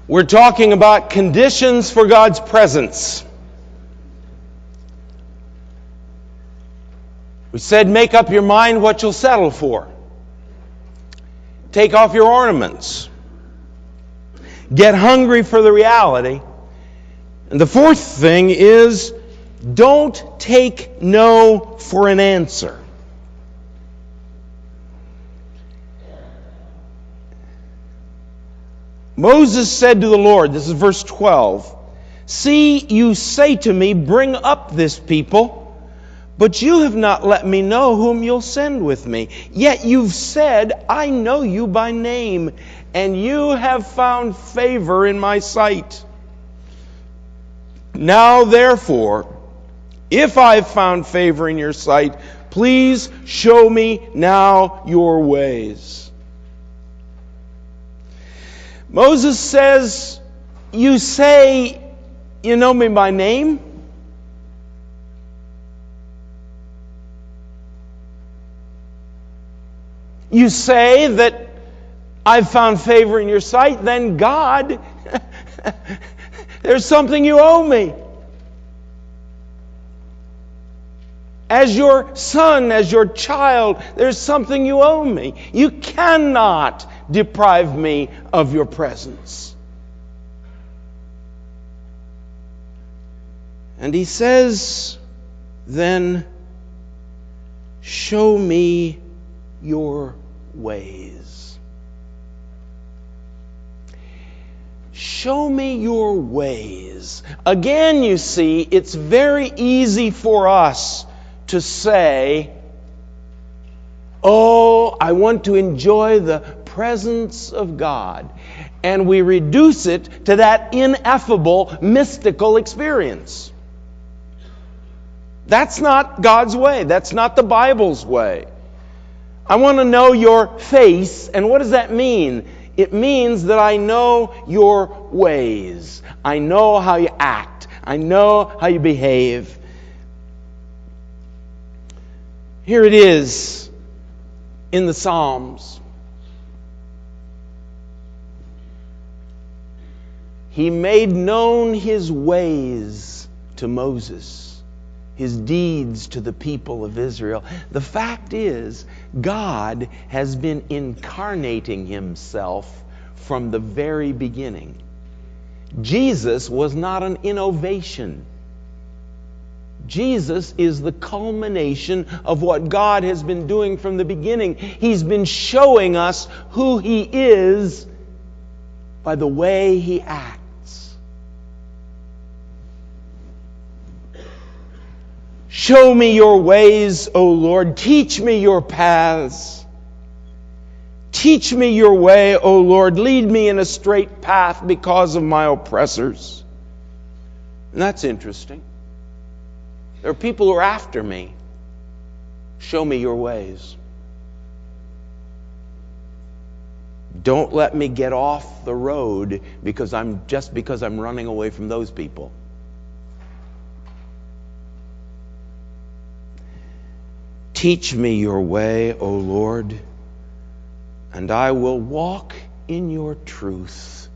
We're talking about conditions for God's presence. We said make up your mind what you'll settle for. Take off your ornaments. Get hungry for the reality. And the fourth thing is, don't take no for an answer. Moses said to the Lord, this is verse 12, "See, you say to me, bring up this people, but you have not let me know whom you'll send with me. Yet you've said, I know you by name, and you have found favor in my sight. Now therefore, if I have found favor in your sight, please show me now your ways." Moses says, you say you know me by name? You say that I've found favor in your sight? Then God, there's something you owe me. As your son, as your child, there's something you owe me. You cannot deprive me of your presence. And he says, then, show me your ways. Show me your ways. Again, you see, it's very easy for us to say, oh, I want to enjoy the presence of God. And we reduce it to that ineffable, mystical experience. That's not God's way. That's not the Bible's way. I want to know your face. And what does that mean? It means that I know your ways. I know how you act. I know how you behave. Here it is in the Psalms. He made known his ways to Moses, his deeds to the people of Israel. The fact is, God has been incarnating himself from the very beginning. Jesus was not an innovation. Jesus is the culmination of what God has been doing from the beginning. He's been showing us who he is by the way he acts. Show me your ways, O Lord. Teach me your paths. Teach me your way, O Lord. Lead me in a straight path because of my oppressors. And that's interesting. There are people who are after me. Show me your ways. Don't let me get off the road because I'm running away from those people. Teach me your way, O Lord, and I will walk in your truth.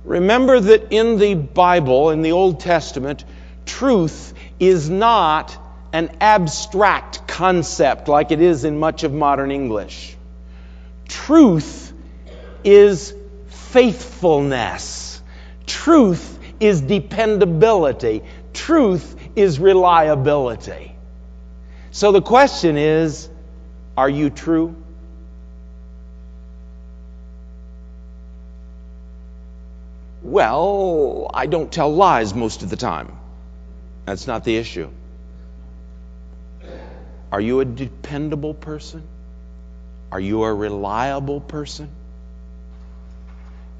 Remember that in the Bible, in the Old Testament, truth is not an abstract concept like it is in much of modern English. Truth is faithfulness. Truth is dependability. Truth is reliability. So the question is, are you true? Well, I don't tell lies most of the time. That's not the issue. Are you a dependable person? Are you a reliable person?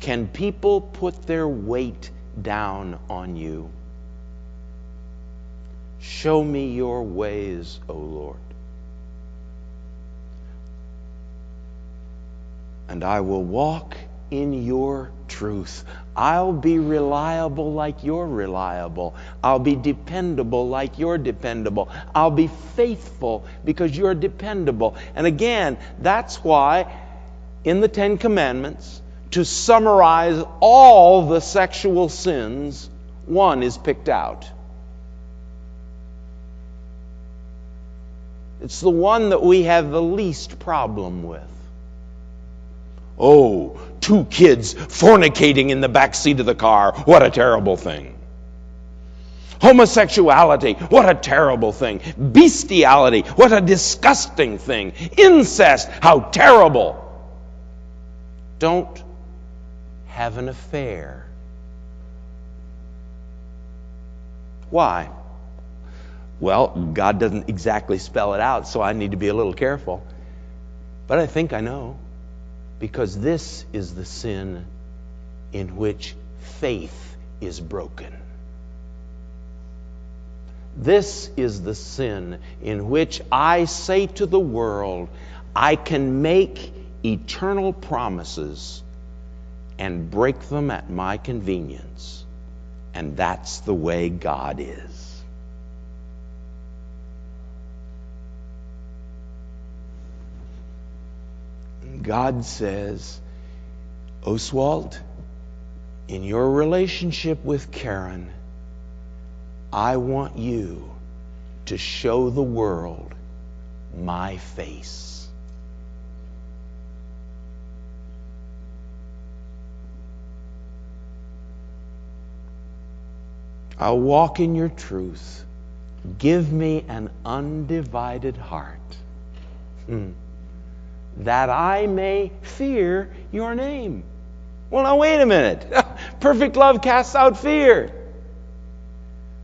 Can people put their weight down on you? Show me your ways, O Lord, and I will walk in your truth. I'll be reliable like you're reliable. I'll be dependable like you're dependable. I'll be faithful because you're dependable. And again, that's why in the Ten Commandments, to summarize all the sexual sins, one is picked out. It's the one that we have the least problem with. Oh, 2 kids fornicating in the back seat of the car. What a terrible thing. Homosexuality, what a terrible thing. Bestiality, what a disgusting thing. Incest, how terrible. Don't have an affair. Why? Well, God doesn't exactly spell it out, so I need to be a little careful. But I think I know. Because this is the sin in which faith is broken. This is the sin in which I say to the world, I can make eternal promises and break them at my convenience. And that's the way God is. God says, Oswalt, in your relationship with Karen, I want you to show the world my face. I'll walk in your truth. Give me an undivided heart. That I may fear your name. Well, now wait a minute. Perfect love casts out fear.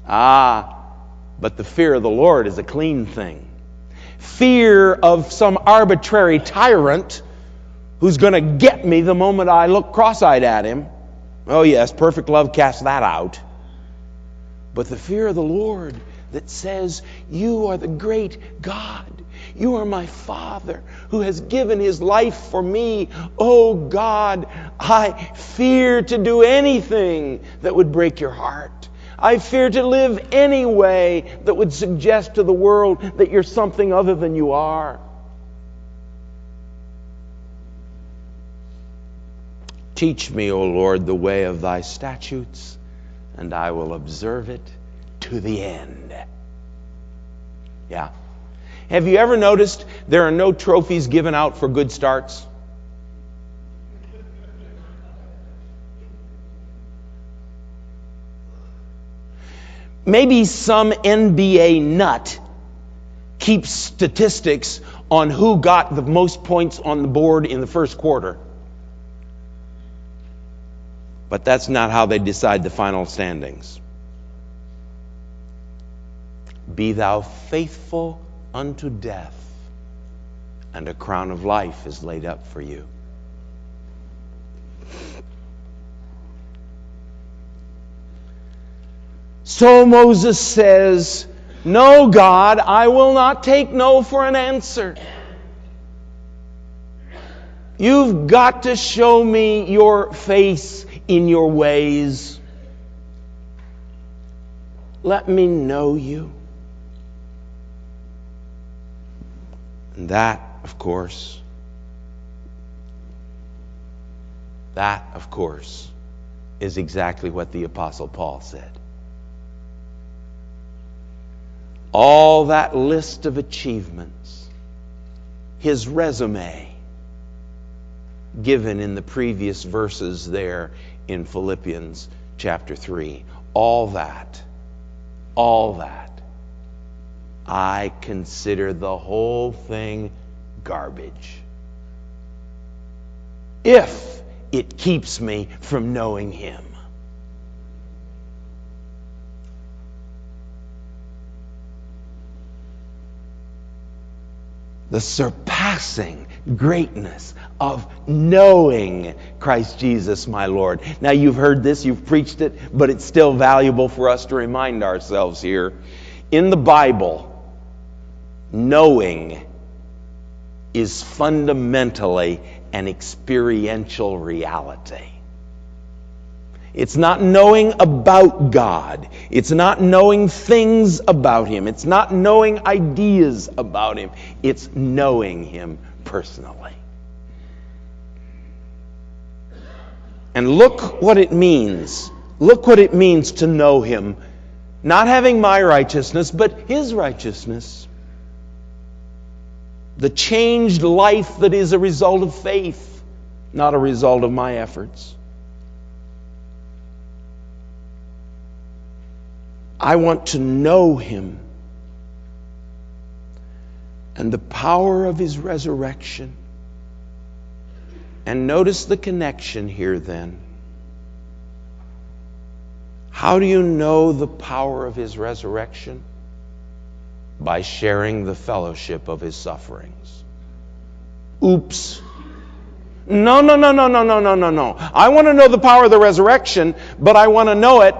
But the fear of the Lord is a clean thing. Fear of some arbitrary tyrant who's going to get me the moment I look cross-eyed at him. Oh yes, perfect love casts that out. But the fear of the Lord that says, you are the great God. You are my Father who has given His life for me. Oh God, I fear to do anything that would break your heart. I fear to live any way that would suggest to the world that you're something other than you are. Teach me, O Lord, the way of thy statutes, and I will observe it to the end. Yeah. Have you ever noticed there are no trophies given out for good starts? Maybe some NBA nut keeps statistics on who got the most points on the board in the first quarter. But that's not how they decide the final standings. Be thou faithful unto death, and a crown of life is laid up for you. So Moses says, no, God, I will not take no for an answer. You've got to show me your face in your ways. Let me know you. And that, of course, is exactly what the Apostle Paul said. All that list of achievements, his resume, given in the previous verses there in Philippians chapter 3, all that, I consider the whole thing garbage, if it keeps me from knowing Him. The surpassing greatness of knowing Christ Jesus my Lord. Now you've heard this, you've preached it, but it's still valuable for us to remind ourselves here. In the Bible, knowing is fundamentally an experiential reality. It's not knowing about God. It's not knowing things about Him. It's not knowing ideas about Him. It's knowing Him personally. And look what it means. Look what it means to know Him. Not having my righteousness, but His righteousness. The changed life that is a result of faith, not a result of my efforts. I want to know Him and the power of His resurrection. And notice the connection here then. How do you know the power of His resurrection? By sharing the fellowship of His sufferings. Oops. No. I want to know the power of the resurrection, but I want to know it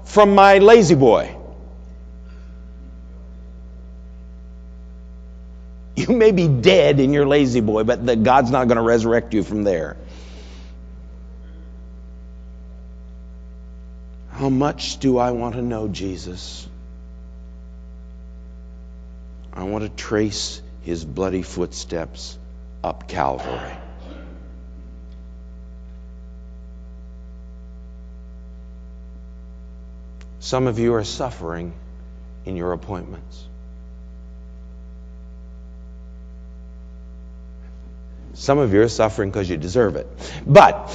from my lazy boy. You may be dead in your lazy boy, but God's not going to resurrect you from there. How much do I want to know Jesus? I want to trace His bloody footsteps up Calvary. Some of you are suffering in your appointments. Some of you are suffering because you deserve it. But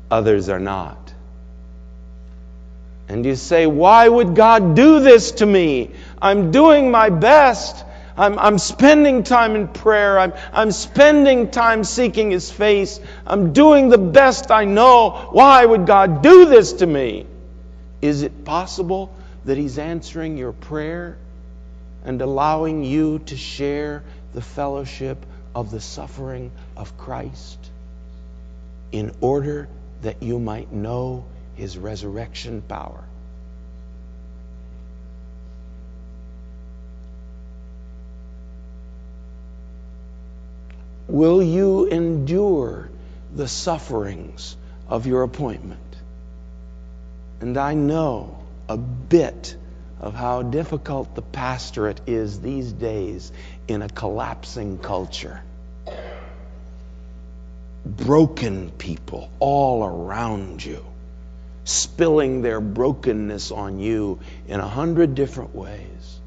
others are not. And you say, why would God do this to me? I'm doing my best. I'm spending time in prayer. I'm spending time seeking His face. I'm doing the best I know. Why would God do this to me? Is it possible that He's answering your prayer and allowing you to share the fellowship of the suffering of Christ in order that you might know His resurrection power? Will you endure the sufferings of your appointment? And I know a bit of how difficult the pastorate is these days in a collapsing culture. Broken people all around you, spilling their brokenness on you in 100 different ways.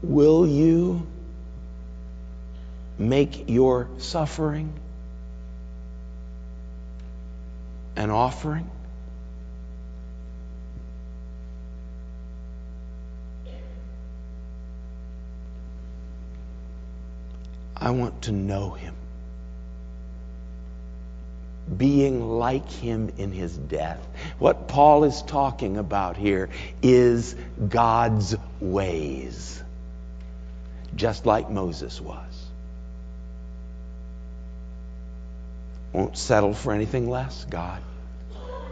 Will you make your suffering an offering? I want to know Him. Being like Him in His death. What Paul is talking about here is God's ways. Just like Moses was. Won't settle for anything less, God.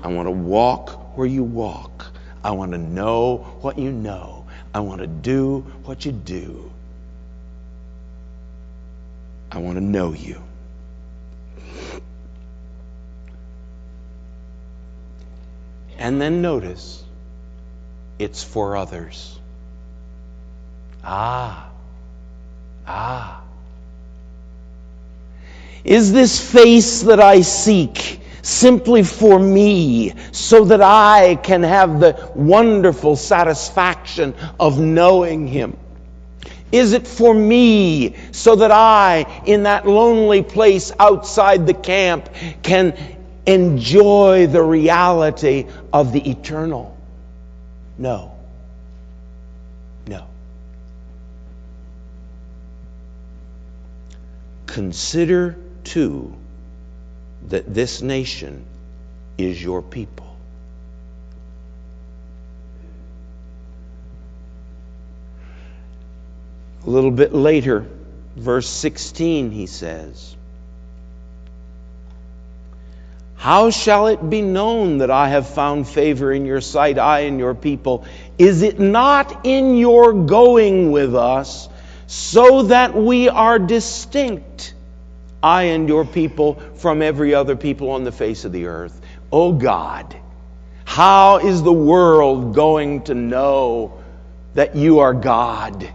I want to walk where you walk. I want to know what you know. I want to do what you do. I want to know you. And then notice, it's for others. Is this face that I seek simply for me, so that I can have the wonderful satisfaction of knowing Him? Is it for me, so that I, in that lonely place outside the camp, can enjoy the reality of the eternal? No. Consider, too, that this nation is your people. A little bit later, verse 16, he says, how shall it be known that I have found favor in your sight, I and your people? Is it not in your going with us, so that we are distinct, I and your people, from every other people on the face of the earth? Oh God, how is the world going to know that you are God?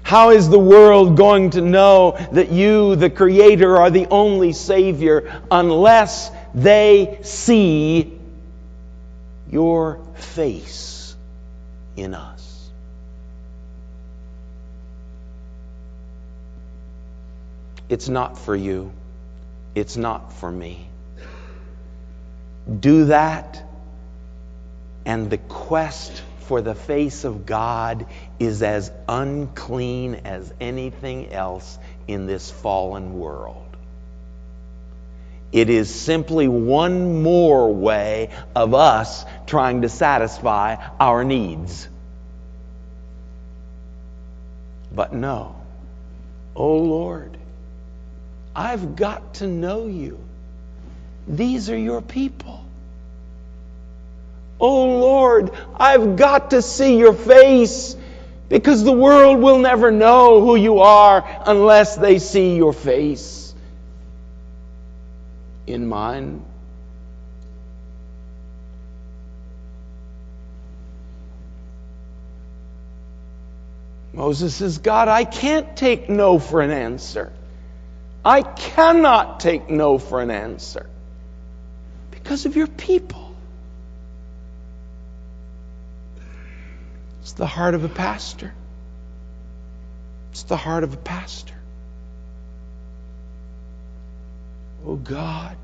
How is the world going to know that you, the Creator, are the only Savior unless they see your face in us? It's not for you. It's not for me. Do that, and the quest for the face of God is as unclean as anything else in this fallen world. It is simply one more way of us trying to satisfy our needs. But no, oh Lord, I've got to know you. These are your people. Oh Lord, I've got to see your face, because the world will never know who you are unless they see your face in mine. Moses says, God, I can't take no for an answer. I cannot take no for an answer because of your people. It's the heart of a pastor. It's the heart of a pastor. Oh God,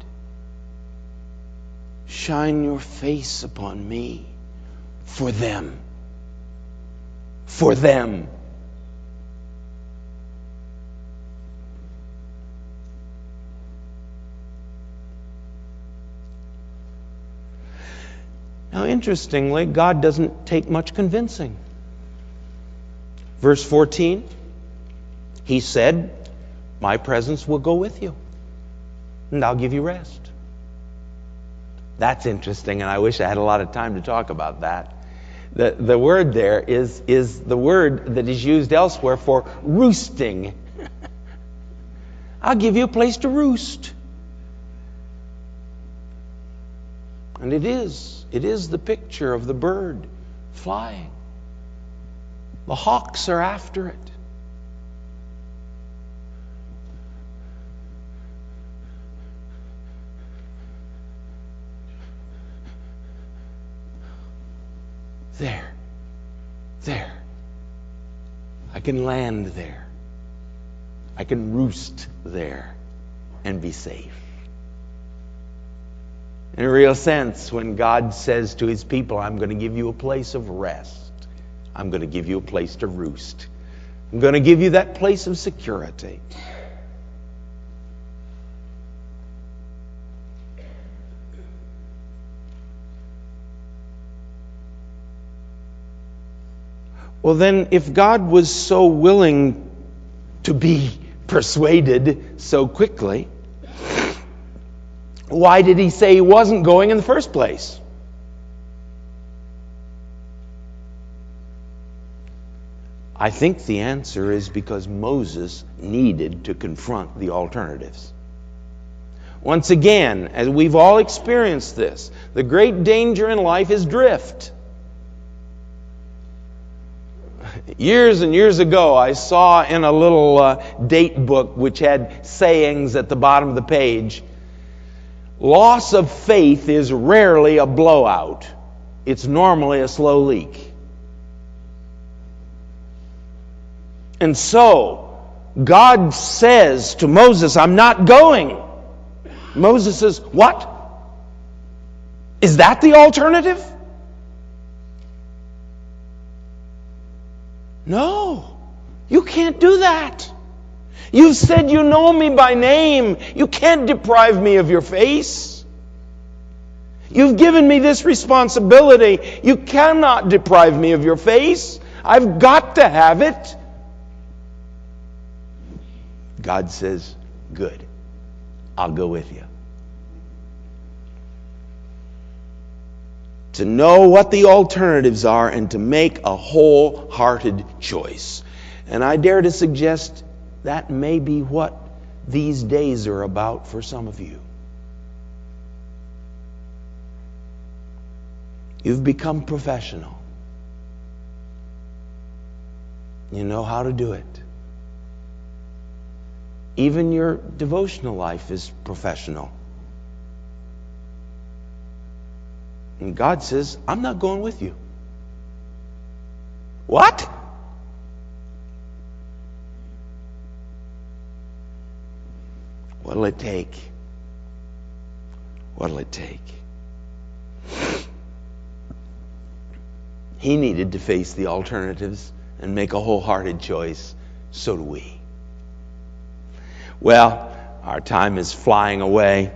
shine your face upon me for them. For them. Now, interestingly, God doesn't take much convincing. Verse 14, He said, my presence will go with you, and I'll give you rest. That's interesting, and I wish I had a lot of time to talk about that. The word there is the word that is used elsewhere for roosting. I'll give you a place to roost. And it is the picture of the bird flying. The hawks are after it. There. I can land there. I can roost there and be safe. In a real sense, when God says to His people, I'm going to give you a place of rest. I'm going to give you a place to roost. I'm going to give you that place of security. Well, then, if God was so willing to be persuaded so quickly, why did He say He wasn't going in the first place? I think the answer is because Moses needed to confront the alternatives. Once again, as we've all experienced this, the great danger in life is drift. Years and years ago, I saw in a little date book which had sayings at the bottom of the page, loss of faith is rarely a blowout. It's normally a slow leak. And so, God says to Moses, I'm not going. Moses says, what? Is that the alternative? No, you can't do that. You've said you know me by name. You can't deprive me of your face. You've given me this responsibility. You cannot deprive me of your face. I've got to have it. God says, good. I'll go with you. To know what the alternatives are and to make a wholehearted choice. And I dare to suggest that may be what these days are about for some of you. You've become professional. You know how to do it. Even your devotional life is professional. And God says, I'm not going with you. What? What'll it take? What'll it take? He needed to face the alternatives and make a wholehearted choice. So do we. Well, our time is flying away.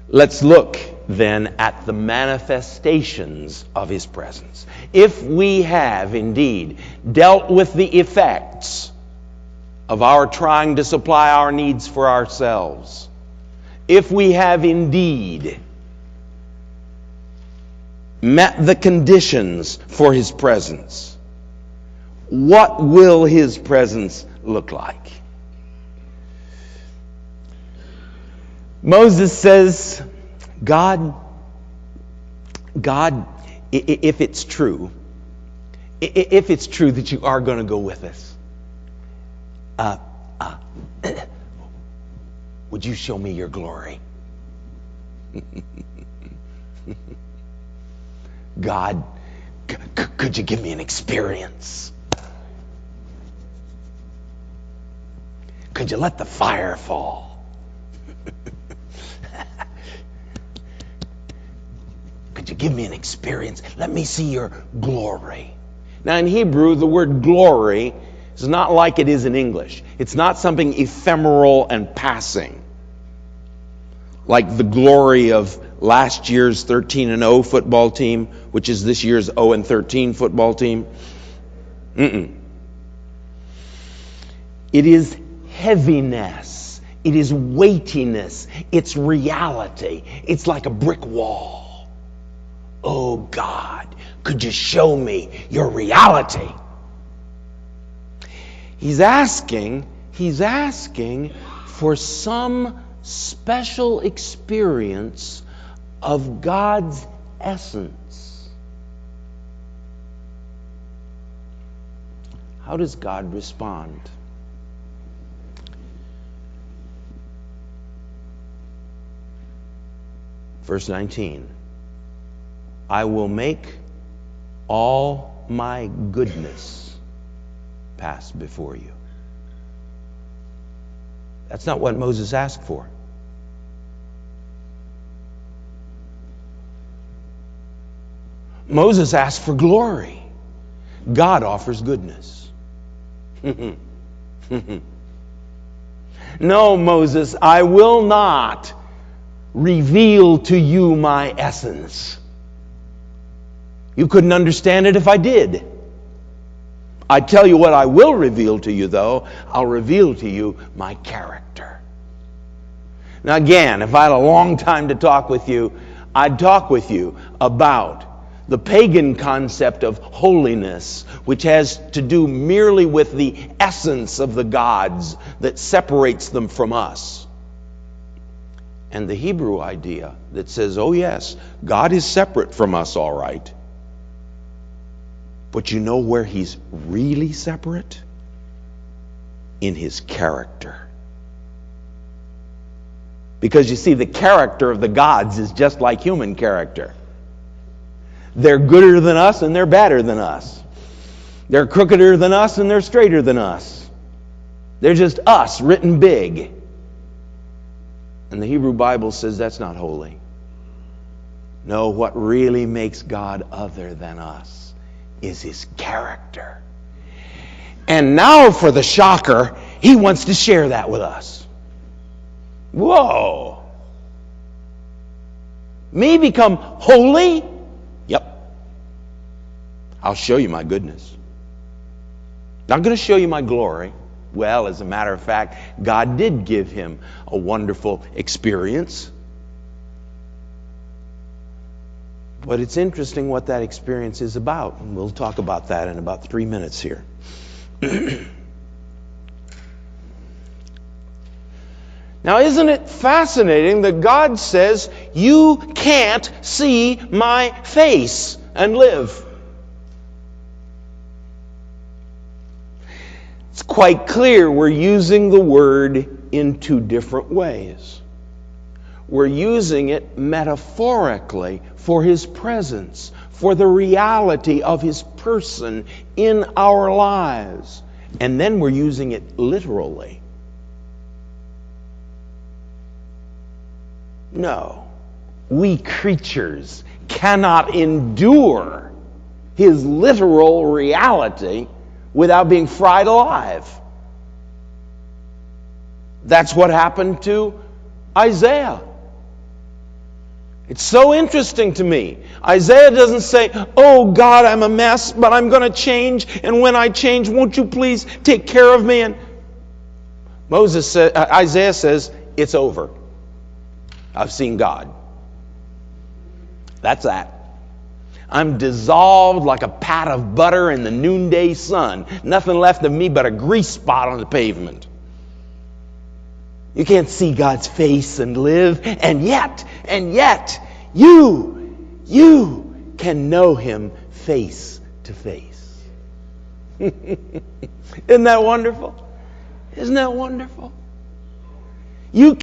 Let's look then at the manifestations of His presence. If we have indeed dealt with the effects of our trying to supply our needs for ourselves, if we have indeed met the conditions for His presence, what will His presence look like? Moses says, God, if it's true that you are going to go with us, would you show me your glory? God, could you give me an experience? Could you let the fire fall? Could you give me an experience? Let me see your glory. Now in Hebrew, the word glory is not like it is in English. It's not something ephemeral and passing, like the glory of last year's 13-0 football team, which is this year's 0-13 football team. It is heaviness. It is weightiness. It's reality. It's like a brick wall. Oh God, could you show me your reality? He's asking for some special experience of God's essence. How does God respond? Verse 19. I will make all my goodness pass before you. That's not what Moses asked for. Moses asked for glory. God offers goodness. No, Moses, I will not reveal to you my essence. You couldn't understand it if I did. I tell you what I will reveal to you, though. I'll reveal to you my character. Now again, if I had a long time to talk with you, I'd talk with you about the pagan concept of holiness, which has to do merely with the essence of the gods that separates them from us. And the Hebrew idea that says, oh yes, God is separate from us, all right. But you know where He's really separate? In His character. Because you see, the character of the gods is just like human character. They're gooder than us and they're badder than us. They're crookeder than us and they're straighter than us. They're just us written big. And the Hebrew Bible says that's not holy. No, what really makes God other than us is His character. And now for the shocker, He wants to share that with us. Whoa! Me become holy? Yep. I'll show you my goodness. Not going to show you my glory. Well, as a matter of fact, God did give him a wonderful experience. But it's interesting what that experience is about. And we'll talk about that in about 3 minutes here. Now, isn't it fascinating that God says, you can't see my face and live? quite clear we're using the word in two different ways. We're using it metaphorically for His presence, for the reality of His person in our lives. And then we're using it literally. No, we creatures cannot endure His literal reality without being fried alive. That's what happened to Isaiah. It's so interesting to me. Isaiah doesn't say, "Oh God, I'm a mess, but I'm going to change, and when I change, won't you please take care of me?" And Isaiah says, "It's over. I've seen God. That's that. I'm dissolved like a pat of butter in the noonday sun. Nothing left of me but a grease spot on the pavement." You can't see God's face and live, and yet, you can know Him face to face. Isn't that wonderful? Isn't that wonderful? You